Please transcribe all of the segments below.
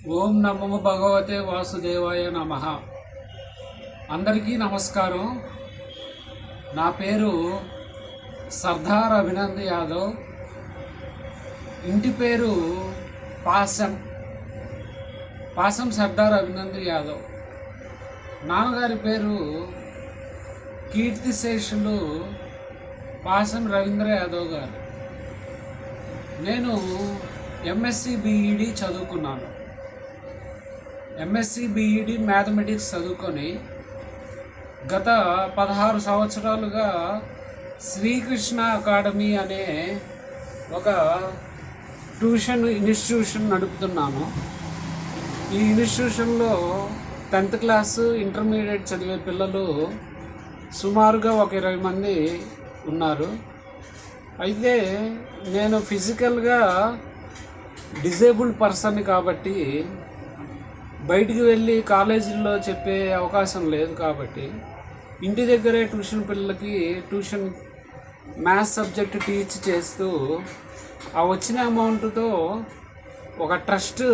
ఓం నమో భగవతే వాసుదేవాయ నమః. అందరికీ నమస్కారం. నా పేరు సర్దార్ అభినంద్ యాదవ్. ఇంటి పేరు పాసం సర్దార్ అభినంద్ యాదవ్. నాన్నగారి పేరు కీర్తిశేషులు పాసం రవీంద్ర యాదవ్ గారు. నేను ఎంఎస్సి బిఈడి చదువుకున్నాను. ఎంఎస్సి బిఈడి మ్యాథమెటిక్స్ చదువుకొని గత 16 సంవత్సరాలుగా శ్రీకృష్ణ అకాడమీ అనే ఒక ట్యూషన్ ఇన్స్టిట్యూషన్ నడుపుతున్నాను. ఈ ఇన్స్టిట్యూషన్లో 10th క్లాసు ఇంటర్మీడియట్ చదివే పిల్లలు సుమారుగా ఒక 20 మంది ఉన్నారు. అయితే నేను ఫిజికల్గా డిజేబుల్డ్ పర్సన్ కాబట్టి బయటికి వెళ్ళి కాలేజీల్లో చెప్పే అవకాశం లేదు. కాబట్టి ఇంటి దగ్గరే ట్యూషన్ పిల్లలకి ట్యూషన్ మ్యాథ్స్ సబ్జెక్ట్ టీచ్ చేస్తూ ఆ వచ్చిన అమౌంట్తో ఒక ట్రస్ట్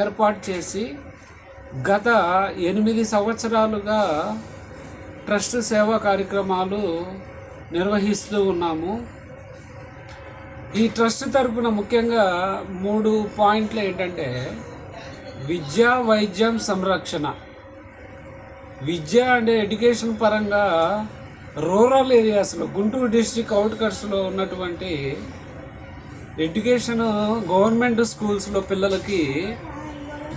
ఏర్పాటు చేసి గత 8 సంవత్సరాలుగా ట్రస్ట్ సేవా కార్యక్రమాలు నిర్వహిస్తూ ఉన్నాము. ఈ ట్రస్ట్ తరపున ముఖ్యంగా 3 పాయింట్లు ఏంటంటే విద్య, వైద్యం, సంరక్షణ. విద్య అంటే ఎడ్యుకేషన్ పరంగా రూరల్ ఏరియాస్లో, గుంటూరు డిస్ట్రిక్ట్ అవుట్కట్స్లో ఉన్నటువంటి ఎడ్యుకేషన్ గవర్నమెంట్ స్కూల్స్లో పిల్లలకి,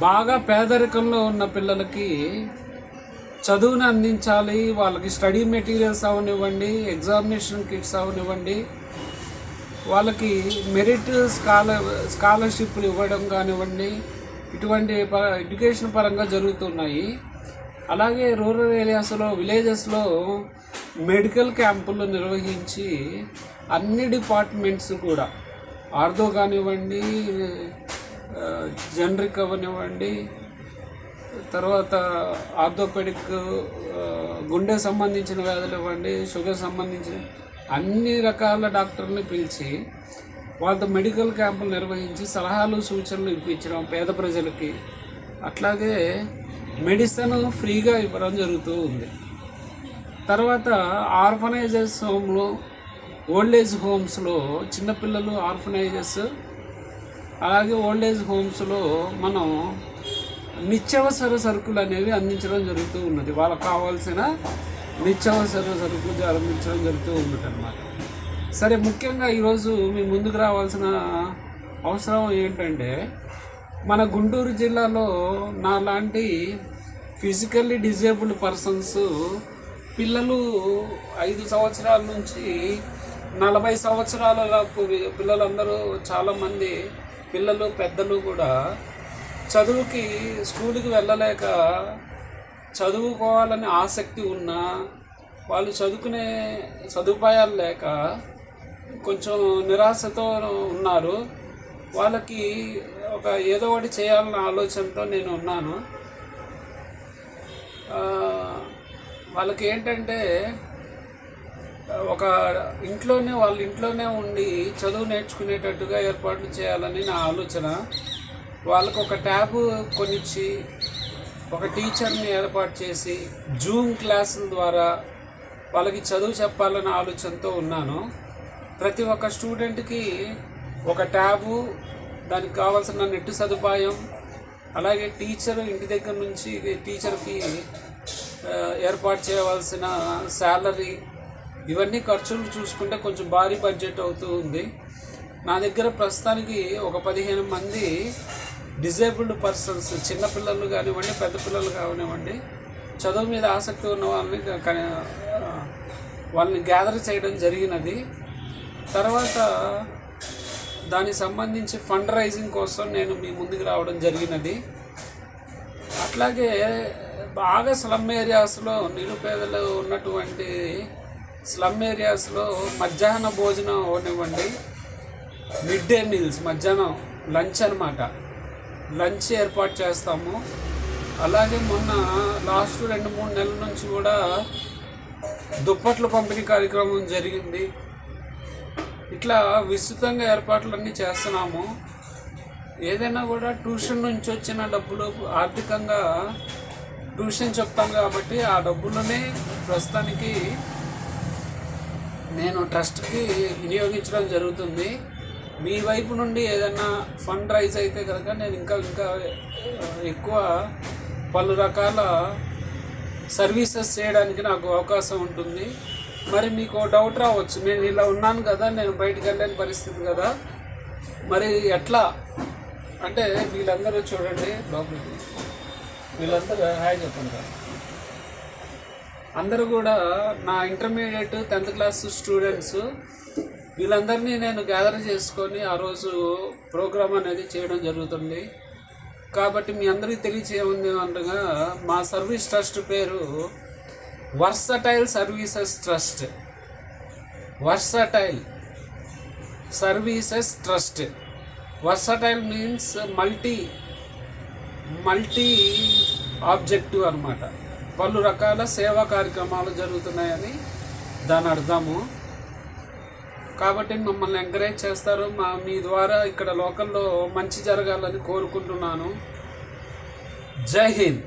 బాగా పేదరికంలో ఉన్న పిల్లలకి చదువును అందించాలి. వాళ్ళకి స్టడీ మెటీరియల్స్ అవనివ్వండి, ఎగ్జామినేషన్ కిట్స్ అవనివ్వండి, వాళ్ళకి మెరిట్ స్కాలర్షిప్లు ఇవ్వడం కానివ్వండి, ఇటువంటి ఎడ్యుకేషన్ పరంగా జరుగుతున్నాయి. అలాగే రూరల్ ఏరియాస్లో, విలేజెస్లో మెడికల్ క్యాంపులు నిర్వహించి అన్ని డిపార్ట్మెంట్స్ కూడా, ఆర్థో కానివ్వండి, జనరిక్ అవనివ్వండి, తర్వాత ఆర్థోపెడిక్, గుండె సంబంధించిన వ్యాధులు ఇవ్వండి, షుగర్ సంబంధించిన అన్ని రకాల డాక్టర్ని పిలిచి వాళ్ళతో మెడికల్ క్యాంపులు నిర్వహించి సలహాలు సూచనలు ఇప్పించడం పేద ప్రజలకి. అట్లాగే మెడిసిన్ ఫ్రీగా ఇవ్వడం జరుగుతూ ఉంది. తర్వాత ఆర్ఫనైజెస్ హోమ్లో, ఓల్డేజ్ హోమ్స్లో చిన్నపిల్లలు ఆర్ఫనైజెస్, అలాగే ఓల్డేజ్ హోమ్స్లో మనం నిత్యావసర సరుకులు అనేవి అందించడం జరుగుతూ ఉన్నది. వాళ్ళకు కావాల్సిన నిత్యావసర సరుకులు అందించడం జరుగుతూ ఉన్నది అన్నమాట. సరే, ముఖ్యంగా ఈరోజు మీ ముందుకు రావాల్సిన అవసరం ఏంటంటే, మన గుంటూరు జిల్లాలో నాలాంటి ఫిజికల్లీ డిజేబుల్డ్ పర్సన్స్ పిల్లలు 5 సంవత్సరాల నుంచి 40 సంవత్సరాల పిల్లలందరూ, చాలామంది పిల్లలు పెద్దలు కూడా చదువుకి, స్కూల్కి వెళ్ళలేక, చదువుకోవాలని ఆసక్తి ఉన్నా వాళ్ళు చదువుకునే సదుపాయాలు లేక కొంచెం నిరాశతో ఉన్నారు. వాళ్ళకి ఏదో ఒకటి చేయాలన్న ఆలోచనతో నేను ఉన్నాను. వాళ్ళకి ఏంటంటే వాళ్ళ ఇంట్లోనే ఉండి చదువు నేర్చుకునేటట్టుగా ఏర్పాట్లు చేయాలని నా ఆలోచన. వాళ్ళకు ఒక ట్యాబ్ కొనిచ్చి, ఒక టీచర్ని ఏర్పాటు చేసి జూమ్ క్లాసుల ద్వారా వాళ్ళకి చదువు చెప్పాలన్న ఆలోచనతో ఉన్నాను. ప్రతి ఒక్క స్టూడెంట్కి ఒక ట్యాబు, దానికి కావాల్సిన నెట్ సదుపాయం, అలాగే టీచర్ ఇంటి దగ్గర నుంచి టీచర్కి ఏర్పాటు చేయవలసిన శాలరీ, ఇవన్నీ ఖర్చులు చూసుకుంటే కొంచెం భారీ బడ్జెట్ అవుతూ ఉంది. నా దగ్గర ప్రస్తుతానికి ఒక 15 మంది డిజేబుల్డ్ పర్సన్స్, చిన్నపిల్లలు కానివ్వండి, పెద్ద పిల్లలు కానివ్వండి, చదువు మీద ఆసక్తి ఉన్న వాళ్ళని గ్యాదర్ చేయడం జరిగినది. తర్వాత దానికి సంబంధించి ఫండ్ రైజింగ్ కోసం నేను మీ ముందుకు రావడం జరిగినది. అట్లాగే బాగా స్లమ్ ఏరియాస్లో, నిరుపేదలు ఉన్నటువంటి స్లమ్ ఏరియాస్లో మధ్యాహ్న భోజనం అవనివ్వండి, మిడ్ డే మీల్స్, మధ్యాహ్నం లంచ్ అన్నమాట, లంచ్ ఏర్పాటు చేస్తాము. అలాగే మొన్న లాస్ట్ 2-3 నెలల నుంచి కూడా దుప్పట్ల పంపిణీ కార్యక్రమం జరిగింది. ఇట్లా విస్తృతంగా ఏర్పాట్లన్నీ చేస్తున్నాము. ఏదైనా కూడా ట్యూషన్ నుంచి వచ్చిన డబ్బులు ఆర్థికంగా ట్యూషన్ చెప్తాను కాబట్టి ఆ డబ్బులనే ప్రస్తుతానికి నేను ట్రస్ట్కి వినియోగించడం జరుగుతుంది. మీ వైపు నుండి ఏదైనా ఫండ్ రైజ్ అయితే కనుక నేను ఇంకా ఎక్కువ పలు రకాల సర్వీసెస్ చేయడానికి నాకు అవకాశం ఉంటుంది. మరి మీకు డౌట్ రావచ్చు, నేను ఇలా ఉన్నాను కదా, నేను బయటికి వెళ్ళలేని పరిస్థితి కదా, మరి ఎట్లా అంటే వీళ్ళందరూ చూడండి లోపలికి, వీళ్ళందరూ హాయ్ చెప్పండి. అందరూ కూడా నా ఇంటర్మీడియట్ 10th క్లాస్ స్టూడెంట్స్. వీళ్ళందరినీ నేను గ్యాదర్ చేసుకొని ఆ రోజు ప్రోగ్రామ్ అనేది చేయడం జరుగుతుంది. కాబట్టి మీ అందరికీ తెలియచేయముంది అనగా మా సర్వీస్ ట్రస్ట్ పేరు versatile services trust. Versatile services trust. Versatile means multi objective అన్నమాట. పలు రకాల సేవా కార్యక్రమాలు జరుగుతున్నాయని దాని అర్థము. కాబట్టి మమ్మల్ని ఎంకరేజ్ చేస్తారు. మీ ద్వారా ఇక్కడ లోకల్లో మంచి జరగాలని కోరుకుంటున్నాను. జై హింద్.